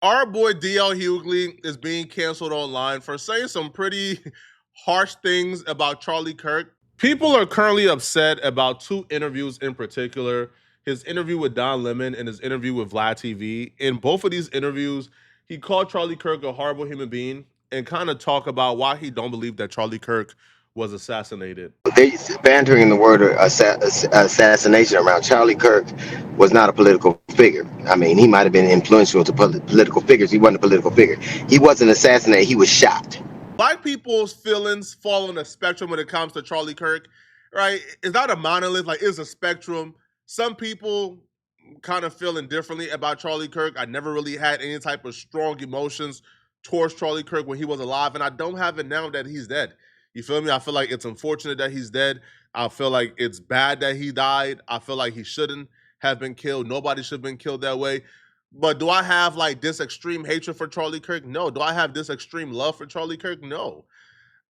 Our boy DL Hughley is being canceled online for saying some pretty harsh things about Charlie Kirk. People are currently upset about two interviews in particular, his interview with Don Lemon and his interview with VladTV. In both of these interviews, he called Charlie Kirk a horrible human being and kind of talk about why he don't believe that Charlie Kirk was assassinated. They bantering the word assassination around. Charlie Kirk was not a political figure. I mean, he might have been influential to political figures. He wasn't a political figure. He wasn't assassinated. He was shot. Black people's feelings fall on a spectrum when it comes to Charlie Kirk, right? It's not a monolith, like it's a spectrum. Some people kind of feeling differently about Charlie Kirk. I never really had any type of strong emotions towards Charlie Kirk when he was alive, and I don't have it now that he's dead. You feel me? I feel like it's unfortunate that he's dead. I feel like it's bad that he died. I feel like he shouldn't have been killed. Nobody should have been killed that way. But do I have like this extreme hatred for Charlie Kirk? No. Do I have this extreme love for Charlie Kirk? No.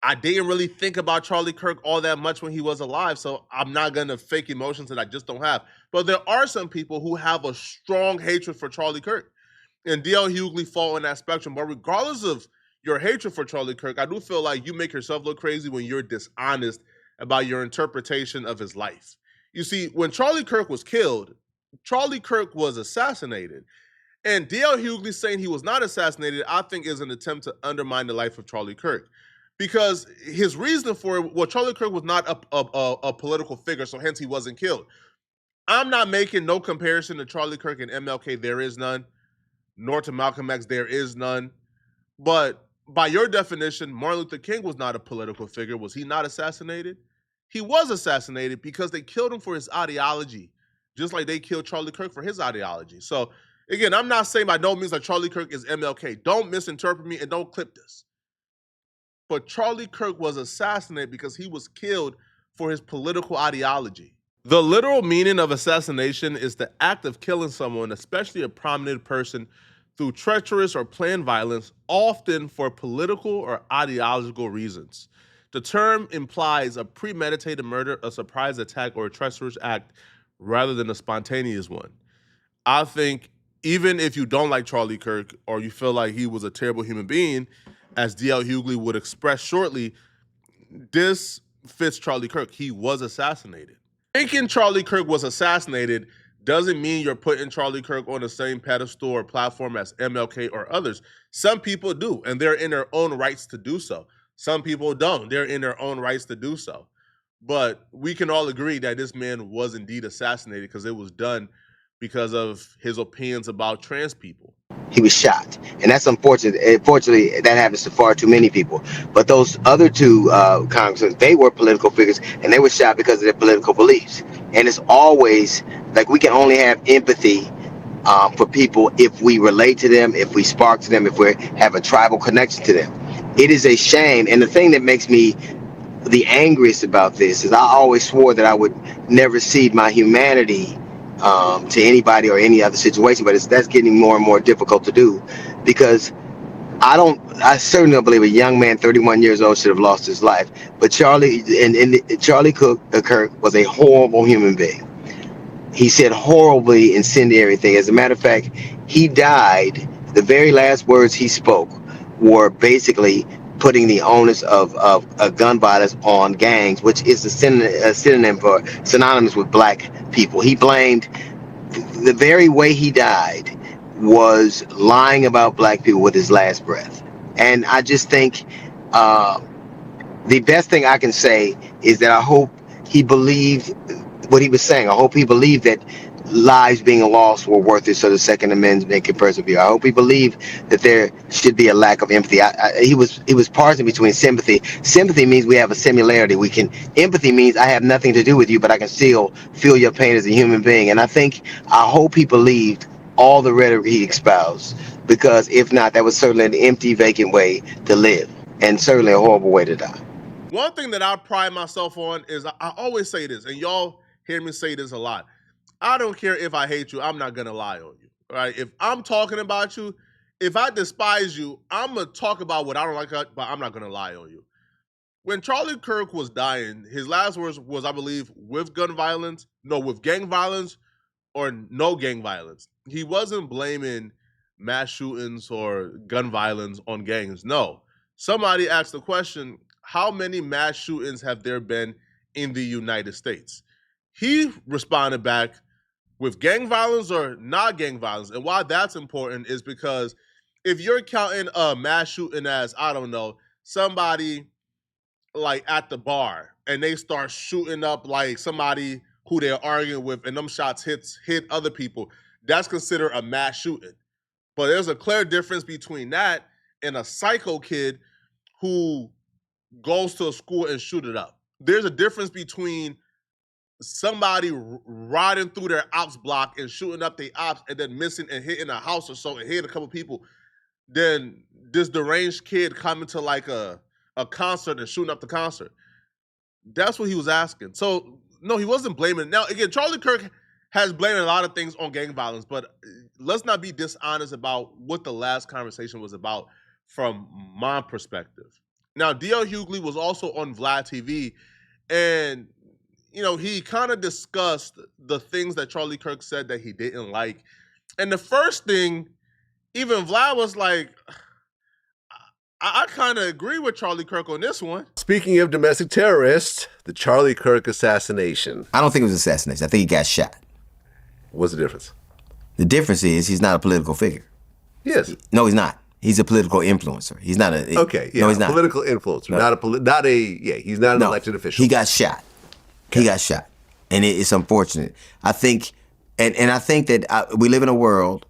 I didn't really think about Charlie Kirk all that much when he was alive, so I'm not gonna fake emotions that I just don't have. But there are some people who have a strong hatred for Charlie Kirk, and DL Hughley fall in that spectrum. But regardless of your hatred for Charlie Kirk, I do feel like you make yourself look crazy when you're dishonest about your interpretation of his life. You see, when Charlie Kirk was killed, Charlie Kirk was assassinated. And DL Hughley saying he was not assassinated, I think, is an attempt to undermine the life of Charlie Kirk. Because his reason for it, well, Charlie Kirk was not a political figure, so hence he wasn't killed. I'm not making no comparison to Charlie Kirk and MLK, there is none, nor to Malcolm X, there is none. But by your definition, Martin Luther King was not a political figure. Was he not assassinated? He was assassinated because they killed him for his ideology, just like they killed Charlie Kirk for his ideology. So, again, I'm not saying by no means that Charlie Kirk is MLK. Don't misinterpret me and don't clip this. But Charlie Kirk was assassinated because he was killed for his political ideology. The literal meaning of assassination is the act of killing someone, especially a prominent person, through treacherous or planned violence, often for political or ideological reasons. The term implies a premeditated murder, a surprise attack, or a treacherous act rather than a spontaneous one. I think even if you don't like Charlie Kirk or you feel like he was a terrible human being, as DL Hughley would express shortly, this fits Charlie Kirk. He was assassinated. Thinking Charlie Kirk was assassinated doesn't mean you're putting Charlie Kirk on the same pedestal or platform as MLK or others. Some people do, and they're in their own rights to do so. Some people don't. They're in their own rights to do so. But we can all agree that this man was indeed assassinated because it was done because of his opinions about trans people. He was shot, and that's unfortunate. Unfortunately, that happens to far too many people. But those other two congressmen, they were political figures, and they were shot because of their political beliefs. And it's always like we can only have empathy for people if we relate to them, if we spark to them, if we have a tribal connection to them. It is a shame, and the thing that makes me the angriest about this is I always swore that I would never cede my humanity to anybody or any other situation, but that's getting more and more difficult to do because I certainly don't believe a young man 31 years old should have lost his life. But Charlie Kirk was a horrible human being. He said horribly incendiary things. As a matter of fact, he died. The very last words he spoke were basically putting the onus of gun violence on gangs, which is a synonym for synonymous with black people. He blamed the very way he died was lying about black people with his last breath. And I just think uh, the best thing I can say is that I hope he believed what he was saying. I hope he believed that lives being lost were worth it so the Second Amendment can persevere. I hope he believed that there should be a lack of empathy. He was parsing between sympathy. Sympathy means we have a similarity. We can empathy means I have nothing to do with you, but I can still feel your pain as a human being. And I hope he believed all the rhetoric he espoused, because if not, that was certainly an empty, vacant way to live, and certainly a horrible way to die. One thing that I pride myself on is I always say this, and y'all hear me say this a lot. I don't care if I hate you, I'm not gonna lie on you. Right? If I'm talking about you, if I despise you, I'm gonna talk about what I don't like, but I'm not gonna lie on you. When Charlie Kirk was dying, his last words was, I believe, with gun violence, no, with gang violence or no gang violence. He wasn't blaming mass shootings or gun violence on gangs. No. Somebody asked the question, how many mass shootings have there been in the United States? He responded back with gang violence or not gang violence. And why that's important is because if you're counting a mass shooting as, I don't know, somebody like at the bar and they start shooting up like somebody who they're arguing with and them shots hit other people, that's considered a mass shooting. But there's a clear difference between that and a psycho kid who goes to a school and shoot it up. There's a difference between somebody riding through their ops block and shooting up the ops and then missing and hitting a house or so and hitting a couple people, then this deranged kid coming to like a concert and shooting up the concert. That's what he was asking. So no, he wasn't blaming. Now again, Charlie Kirk has blamed a lot of things on gang violence, but let's not be dishonest about what the last conversation was about from my perspective. Now, D.L. Hughley was also on VladTV, and he kind of discussed the things that Charlie Kirk said that he didn't like. And the first thing, even Vlad was like, I kind of agree with Charlie Kirk on this one. Speaking of domestic terrorists, the Charlie Kirk assassination. I don't think it was assassination. I think he got shot. What's the difference? The difference is he's not a political figure. Yes. No, he's not. He's a political influencer. He's not a... Okay, yeah, no, he's not. Political influencer. No. He's not an elected official. He got shot. Okay. He got shot. And it's unfortunate. I think, and I think that we live in a world,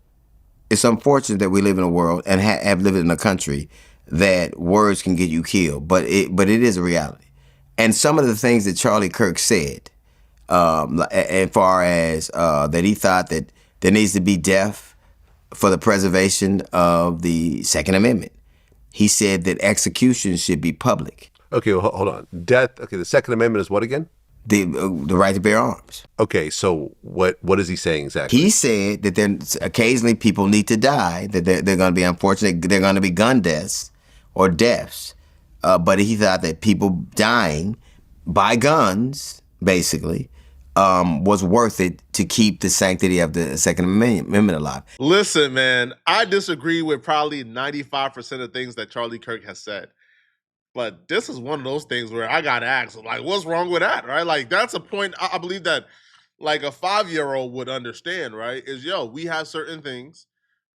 it's unfortunate that we live in a world and have lived in a country that words can get you killed, but it is a reality. And some of the things that Charlie Kirk said, as far as that he thought that there needs to be death for the preservation of the Second Amendment. He said that execution should be public. Okay, well, hold on. Death. Okay, the Second Amendment is what again? The right to bear arms. Okay, so what is he saying exactly? He said that then occasionally people need to die, that they're going to be unfortunate, they're going to be gun deaths or deaths. But he thought that people dying by guns, basically, was worth it to keep the sanctity of the Second Amendment alive. Listen, man, I disagree with probably 95% of things that Charlie Kirk has said. But this is one of those things where I got to ask, like, what's wrong with that, right? Like, that's a point I believe that, like, a 5-year-old would understand, right? Is, we have certain things.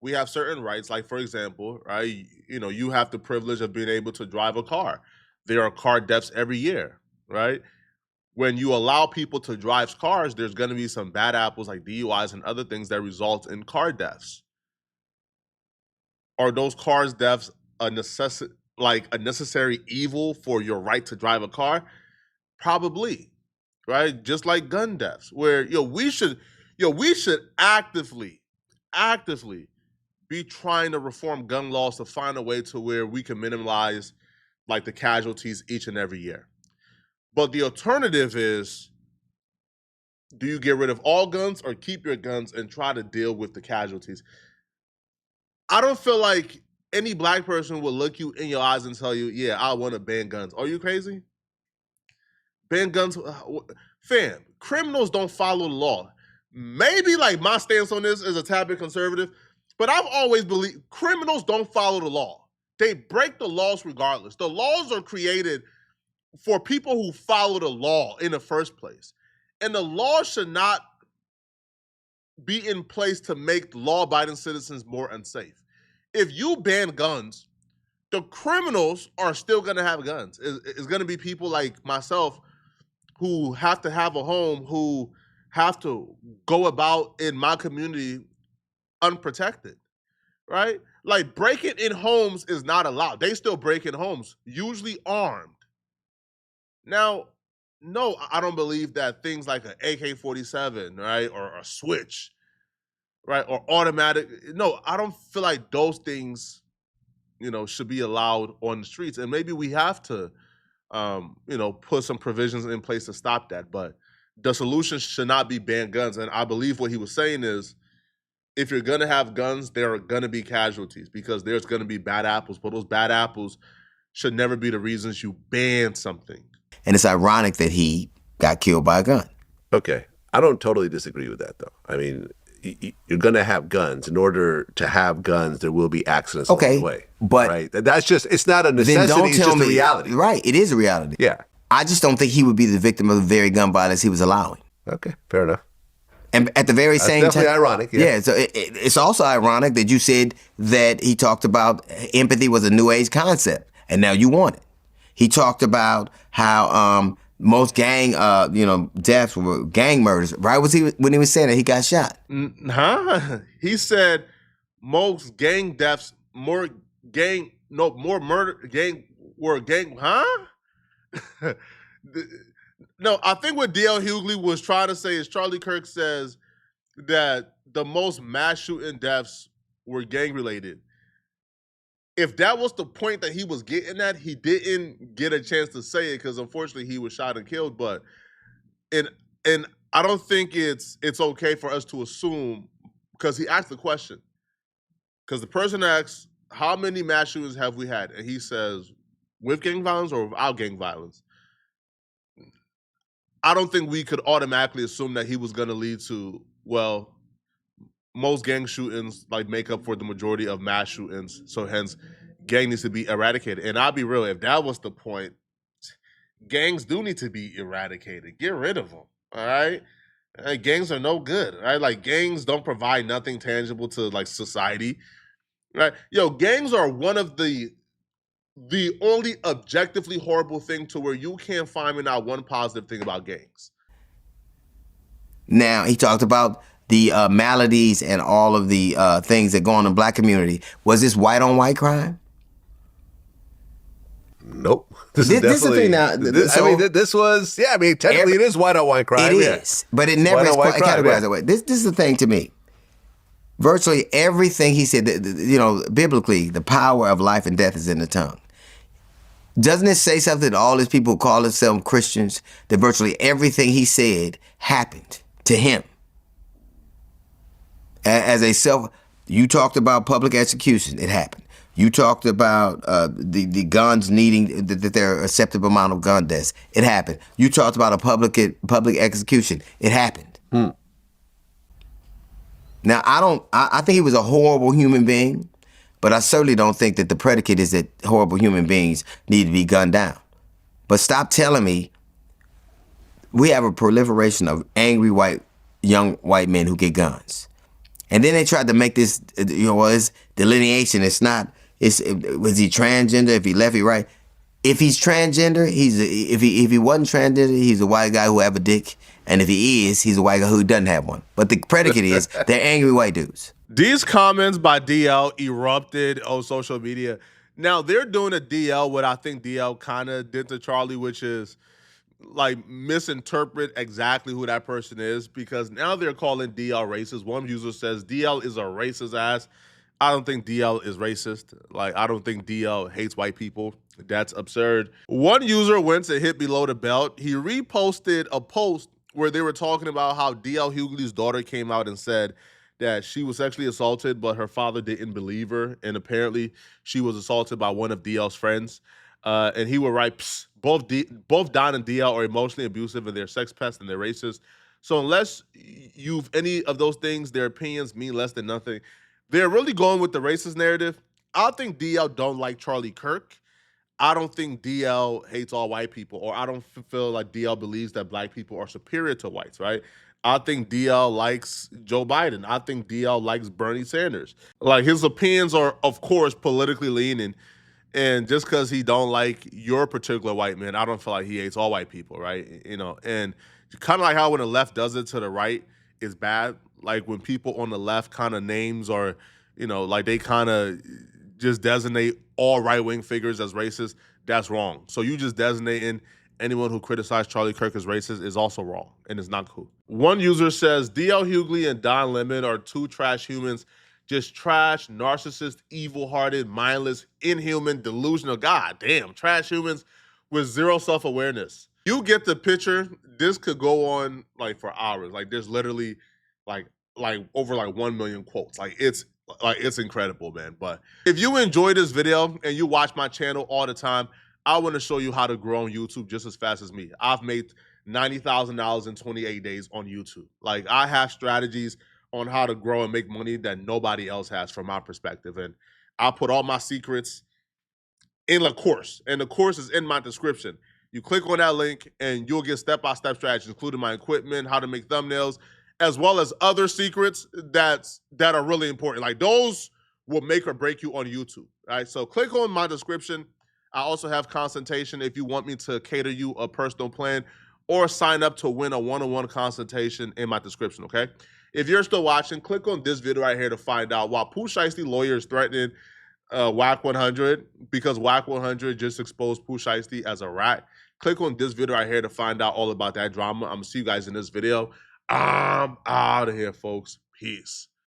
We have certain rights. Like, for example, right, you have the privilege of being able to drive a car. There are car deaths every year, right? When you allow people to drive cars, there's going to be some bad apples like DUIs and other things that result in car deaths. Are those cars deaths a necessary evil for your right to drive a car? Probably, right? Just like gun deaths, where we should actively be trying to reform gun laws to find a way to where we can minimize like the casualties each and every year. But the alternative is, do you get rid of all guns or keep your guns and try to deal with the casualties? I don't feel like any black person will look you in your eyes and tell you, yeah, I want to ban guns. Are you crazy? Ban guns? Fam, criminals don't follow the law. Maybe like my stance on this is a tad bit conservative, but I've always believed criminals don't follow the law. They break the laws regardless. The laws are created for people who follow the law in the first place. And the law should not be in place to make law-abiding citizens more unsafe. If you ban guns, the criminals are still going to have guns. It's going to be people like myself who have to have a home, who have to go about in my community unprotected, right? Like breaking in homes is not allowed. They still break in homes, usually armed. Now, no, I don't believe that things like an AK-47, right, or a switch, right, or automatic. No, I don't feel like those things, should be allowed on the streets. And maybe we have to, put some provisions in place to stop that. But the solution should not be ban guns. And I believe what he was saying is, if you're going to have guns, there are going to be casualties because there's going to be bad apples. But those bad apples should never be the reasons you ban something. And it's ironic that he got killed by a gun. Okay. I don't totally disagree with that, though. I mean, you're going to have guns. In order to have guns, there will be accidents along the way. But right? That's just, it's not a necessity, then don't it's tell just me, a reality. Right, it is a reality. Yeah. I just don't think he would be the victim of the very gun violence he was allowing. Okay, fair enough. And at the very same time, definitely ironic. Yeah. So it's also ironic that you said that he talked about empathy was a new age concept, and now you want it. He talked about how most gang, deaths were gang murders. Right? When he was saying that he got shot? He said most gang deaths, more murder gang were gang. No, I think what D.L. Hughley was trying to say is Charlie Kirk says that the most mass shooting deaths were gang related. If that was the point that he was getting at, he didn't get a chance to say it because unfortunately he was shot and killed. But and I don't think it's okay for us to assume, because he asked the question. Because the person asks, how many mass shootings have we had? And he says, with gang violence or without gang violence? I don't think we could automatically assume that he was going to lead to, well, most gang shootings like make up for the majority of mass shootings. So hence, gang needs to be eradicated. And I'll be real, if that was the point, gangs do need to be eradicated. Get rid of them, all right? Gangs are no good, right? Like, gangs don't provide nothing tangible to, like, society, right? Yo, gangs are one of the only objectively horrible thing to where you can't find me not one positive thing about gangs. Now, he talked about the maladies and all of the things that go on in the black community. Was this white on white crime? Nope. This is the thing now. This was, technically it is white on white crime. It is, but it never is categorized that way. This is the thing to me. Virtually everything he said, biblically, the power of life and death is in the tongue. Doesn't it say something that all these people who call themselves Christians, that virtually everything he said happened to him? You talked about public execution, it happened. You talked about the guns needing, that there are a acceptable amount of gun deaths, it happened. You talked about a public execution, it happened. Now, I think he was a horrible human being, but I certainly don't think that the predicate is that horrible human beings need to be gunned down. But stop telling me we have a proliferation of angry young white men who get guns. And then they tried to make this, it's delineation. Was he transgender? If he left, he right. If he's transgender, if he wasn't transgender, he's a white guy who have a dick. And if he is, he's a white guy who doesn't have one. But the predicate is they're angry white dudes. These comments by DL erupted on social media. Now, they're doing a DL what I think DL kind of did to Charlie, which is like misinterpret exactly who that person is, because now they're calling DL racist. One user says DL is a racist ass. I don't think DL is racist. Like, I don't think DL hates white people. That's absurd. One user went and hit below the belt. He reposted a post where they were talking about how DL Hughley's daughter came out and said that she was sexually assaulted, but her father didn't believe her. And apparently she was assaulted by one of DL's friends. And he would write, both Don and DL are emotionally abusive and they're sex pests and they're racist. So unless you've any of those things, their opinions mean less than nothing. They're really going with the racist narrative. I think DL don't like Charlie Kirk. I don't think DL hates all white people, or I don't feel like DL believes that black people are superior to whites, right? I think DL likes Joe Biden. I think DL likes Bernie Sanders. Like, his opinions are, of course, politically leaning. And just because he don't like your particular white man, I don't feel like he hates all white people, right? And kind of like how when the left does it to the right is bad. Like, when people on the left kind of names are, like they kind of just designate all right-wing figures as racist, that's wrong. So you just designating anyone who criticized Charlie Kirk as racist is also wrong, and it's not cool. One user says, DL Hughley and Don Lemon are two trash humans. Just trash, narcissist, evil-hearted, mindless, inhuman, delusional. God damn, trash humans with zero self-awareness. You get the picture. This could go on like for hours. Like, there's literally like over like 1 million quotes. It's incredible, man. But if you enjoy this video and you watch my channel all the time, I want to show you how to grow on YouTube just as fast as me. I've made $90,000 in 28 days on YouTube. Like, I have strategies on how to grow and make money that nobody else has from my perspective. And I'll put all my secrets in the course, and the course is in my description. You click on that link and you'll get step-by-step strategies, including my equipment, how to make thumbnails, as well as other secrets that are really important. Like those will make or break you on YouTube. Right. So click on my description. I also have consultation if you want me to cater you a personal plan, or sign up to win a one-on-one consultation in my description. Okay. If you're still watching, click on this video right here to find out why Pooh Shiesty lawyer is threatening WAC 100, because WAC 100 just exposed Pooh Shiesty as a rat. Click on this video right here to find out all about that drama. I'm gonna see you guys in this video. I'm out of here, folks. Peace.